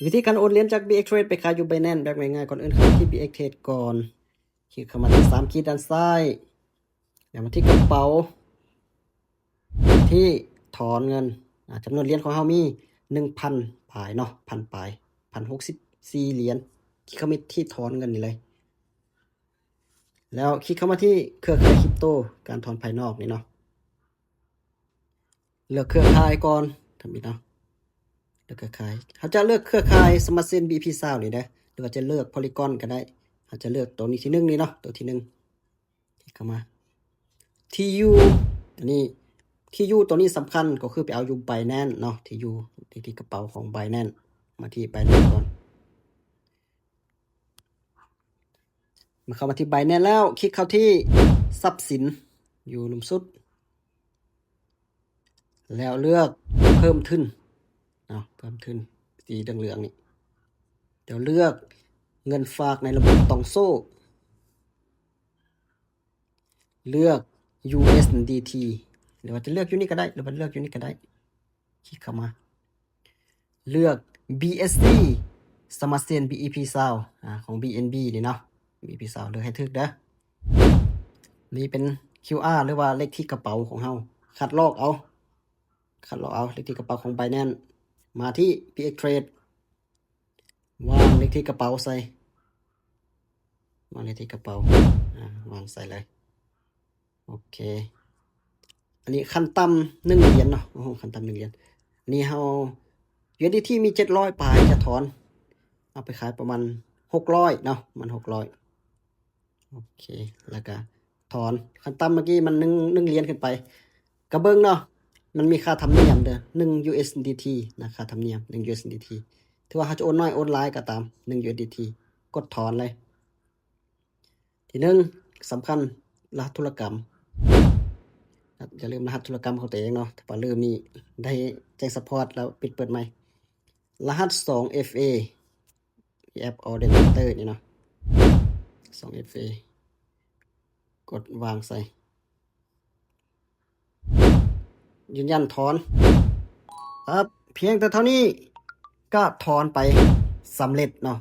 วิธีการโอนเหรียญจาก BX Trade ไปขายอยู่ Binance แบบง่ายๆก่อนอื่นเข้ามาที่ BX Trade ก่อนคลิกเข้ามาที่3ขีดด้านซ้ายแล้วมาที่กระเป๋าที่ถอนเงินจำนวนเหรียญของเรามี 1,000 ปลายเนาะ1,000 ปลาย1,064 เหรียญคลิกเข้ามาที่ถอนเงินนี่เลยแล้วคลิกเข้ามาที่เครือข่ายคริปโตการถอนภายนอกนี่เนาะเลือกเครือข่ายก่อนทำอีกเนาะเลือกเครือข่ายเขาจะเลือกเครือข่าย Smart Chain BP Sound นี่นะหรือว่าจะเลือก Polygon ก็ได้เขาจะเลือกตัวนี้ที่1นี่เนาะตัวที่1คลิกเข้ามา TU อันนี้ TU ตัวนี้สำคัญก็คือไปเอาอยู่ Binance เนาะ TU ที่กระเป๋าของ Binance มาที่ Binance ก่อนมาเข้ามาที่ Binance แล้วคลิกเข้าที่ทรัพย์สินอยู่ลุ่มสุดแล้วเลือกเพิ่มทุนเนาะเพิ่มทุนสีเหลืองๆนี่เดี๋ยวเลือกเงินฝากในระบบตองโซ่เลือก USDT หรือว่าจะเลือกอยู่นี่ก็ได้หรือว่าเลือกอยู่นี่ก็ได้คลิกเข้ามาเลือก BSC Smart Chain BEP Sound ของ BNB นี่เนาะ BEP Sound เลือกให้ถูกเด้อนี่เป็น QR หรือว่าเลขที่กระเป๋าของเฮาคัดลอกเอาเลขที่กระเป๋าของ Binance มาที่ BX Trade วางเลขที่กระเป๋าใส่วางเลขที่กระเป๋าวางใส่เลยโอเคอันนี้ขั้นต่ำ1เหรียญเนาะโอ้โหขั้นต่ำ1เหรียญนี่เฮา USDT มี700ปลายจะถอนเอาไปขายประมาณ600เนาะมัน600โอเคแล้วก็ถอนขั้นต่ำเมื่อกี้มัน1เหรียญขึ้นไปกระเบิงเนาะมันมีค่าธรรมเนียมเด้อ1 USDT นะค่าธรรมเนียม1 USDT ถือว่าเขาจะโอนน้อยโอนหลายก็ตาม1 USDT กดถอนเลยที่1สำคัญรหัสธุรกรรมอย่าลืมรหัสธุรกรรมของตัวเองเนาะถ้าพอลืมนี่ได้แจ้งซัพพอร์ตแล้วปิดเปิดใหม่รหัส 2FA แอป Authenticator นี่เนาะ 2FA กดวางใส่ยืนยันถอนครับเพียงแต่เท่านี้ก็ถอนไปสำเร็จเนาะ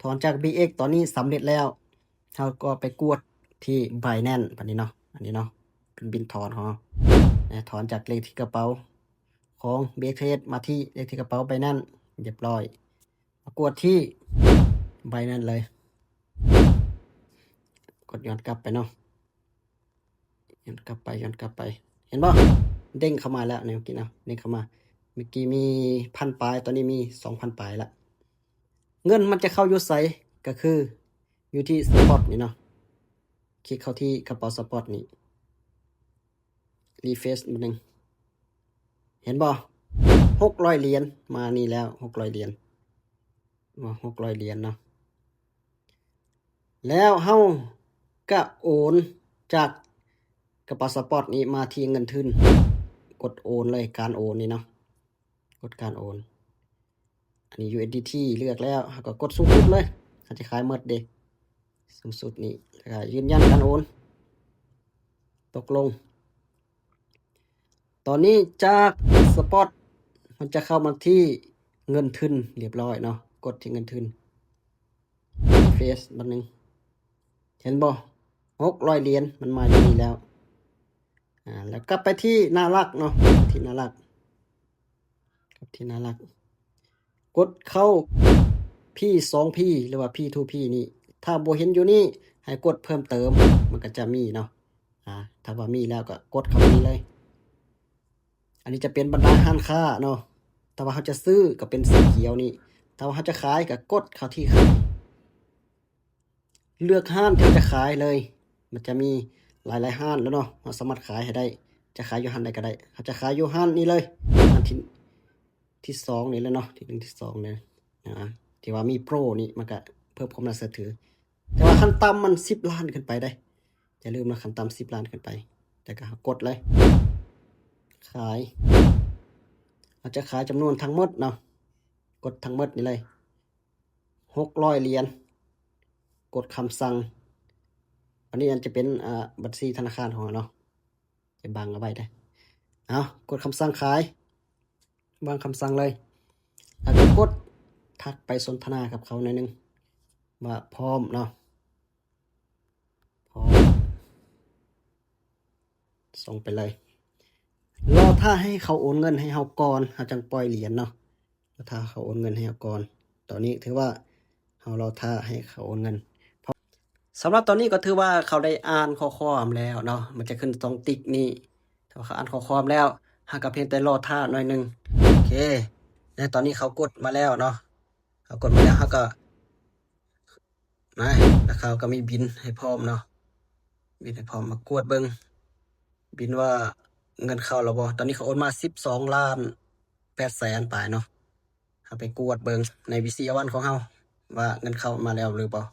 ถอนจาก BX ตอนนี้สำเร็จแล้วเราก็ไปกดที่ Binance อันนี้เนาะเป็นบินถอนของเราถอนจากเลขที่กระเป๋าของ BX Trade มาที่เลขที่กระเป๋า Binance เรียบร้อยมากดที่ Binance เลยกดย้อนกลับไปเนาะย้อนกลับไปเห็นป่ะเด้งเข้ามาแล้วเนี่ยเมื่อกี้เนาะเด้งเข้ามาเมื่อกี้มี1,000 ปลายตอนนี้มี 2,000 ปลายละเงินมันจะเข้าอยู่ไสก็คืออยู่ที่สปอตนี่เนาะคลิกเข้าที่กระเป๋าสปอตนี่รีเฟรชนิดนึงเห็นบ่600 เหรียญมานี่แล้ว600 เหรียญ600 เหรียญเนาะแล้วเฮาก็โอนจากกระเป๋าสปอตนี้มาที่เงินทุนกดโอนเลยการโอนนี่เนาะกดการโอนอันนี้ USDT เลือกแล้วก็กดสูงสุดเลยเขาจะขายหมดเด้สูงสุดนี่แล้วก็ยืนยันการโอนตกลงตอนนี้จากสปอตมันจะเข้ามาที่เงินทุนเรียบร้อยเนาะกดที่เงินทุนเฟซบันนึงเห็นบ่600 เหรียญมันมาอย่างนี้แล้วแล้วกลับไปที่น่ารักเนาะที่น่ารักกดเข้าพี่2พี่หรือว่าพี่2พี่นี่ถ้าบ่เห็นอยู่นี่ให้กดเพิ่มเติมมันก็จะมีเนาะถ้าว่ามีแล้วก็กดเข้าไปเลยอันนี้จะเป็นบรรดาร้านค้าเนาะถ้าว่าเขาจะซื้อก็เป็นสีเขียวนี่ถ้าว่าเขาจะขายก็กดเข้าที่ขายเลือกห้างที่จะขายเลยมันจะมีหลายห้างแล้วเนาะเราสามารถขายให้ได้จะขายอยู่ห้างใดก็ได้เขาจะขายอยู่ห้างนี้เลยห้างที่2นี่แหละเนาะที่1ที่2เนี่ยที่ว่ามีโปรนี่มันก็เพิ่มความน่าเชื่อถือแต่ว่าขั้นต่ำมัน10 ล้านขึ้นไปได้อย่าลืมนะขั้นต่ำ10 ล้านขึ้นไปแต่ก็กดเลยขายเราจะขายจำนวนทั้งหมดเนาะกดทั้งหมดนี่เลย600 เหรียญกดคำสั่งอันนี้จะเป็นบัญชีธนาคารของเราเนาะจะบังเอาไว้ได้กดคำสั่งขายวางคำสั่งเลยแล้วก็กด ทักไปสนทนากับเขาหน่อยนึงว่าพร้อมเนาะพร้อมส่งไปเลยรอถ้าให้เขาโอนเงินให้เฮาก่อนเฮาจังปล่อยเหรียญเนาะรอถ้าเขาโอนเงินให้เฮาก่อนตอนนี้ถือว่าเฮารอถ้าให้เขาโอนเงินสำหรับตอนนี้ก็ถือว่าเขาได้อ่านข้อความแล้วเนาะมันจะขึ้นตรงติ๊กนี้ถ้าเขาอ่านข้อความแล้วเฮาก็เพียงแต่รอท่าหน่อยนึงโอเคและตอนนี้เขากดมาแล้วเนาะเขากดมาแล้วเฮาก็มาแล้วเขาก็มีบินให้พร้อมเนาะบินให้พร้อมมากวดเบิ่งบินว่าเงินเข้าแล้วบ่ตอนนี้เขาโอนมา12,800,000ปลายเนาะเฮาไปกวดเบิ่งใน VC1 ของเฮาว่าเงินเข้ามาแล้วหรือเปล่า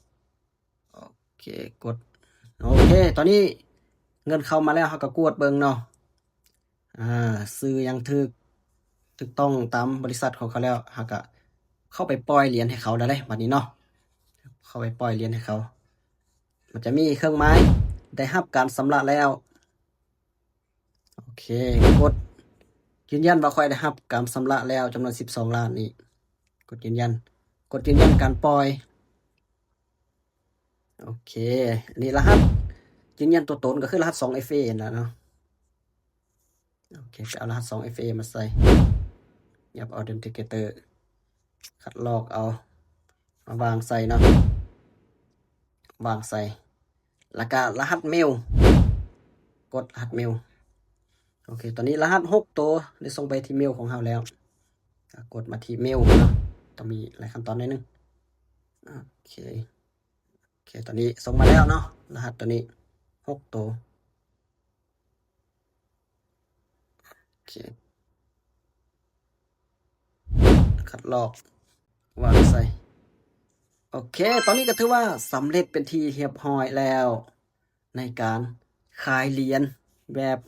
โอเคกดโอเคตอนนี้เงินเข้ามาแล้วเฮาก็กวดเบิ่งเนาะซื้อยังถูกต้องตามบริษัทของเขาแล้วเฮาก็เข้าไปปล่อยเหรียญให้เขาได้เลยบัดนี้เนาะเข้าไปปล่อยเหรียญให้เขามันจะมีเครื่องหมายได้รับการชำระแล้วโอเคกดยืนยันว่าค่อยได้รับการชำระแล้วจำนวน12 ล้านนี้กดยืนยันการปล่อยโอเคอันนี้รหัสยืนยันตัวตนก็คือรหัส 2FA นะเนาะโอเคจะเอารหัส 2FA มาใส่ยับ Authenticator คัดลอกเอามาวางใส่เนาะวางใส่แล้วก็รหัสเมลกดรหัสเมลโอเคตอนนี้รหัส6ตัวได้ส่งไปที่เมลของเราแล้วกดมาที่เมลเนาะต้องมีหลายขั้นตอนนิดนึงโอเคตอนนี้ส่งมาแล้วเนาะรหัสตัวนี้6ตัวโอเคคัดลอกวางใส่โอเคตอนนี้ก็ถือว่าสำเร็จเป็นที่เรียบร้อยแล้วในการขายเหรียญแบบ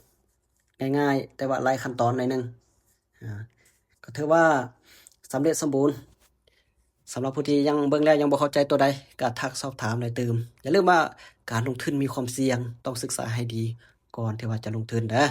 ง่ายๆแต่ว่าหลายขั้นตอนหน่อยนึงก็ถือว่าสำเร็จสมบูรณ์สำหรับผู้ที่ยังเบิ่งแล้วยังบ่เข้าใจตัวใดก็ทักสอบถามได้เติมอย่าลืมว่าการลงทุนมีความเสี่ยงต้องศึกษาให้ดีก่อนที่ว่าจะลงทุนเด้อ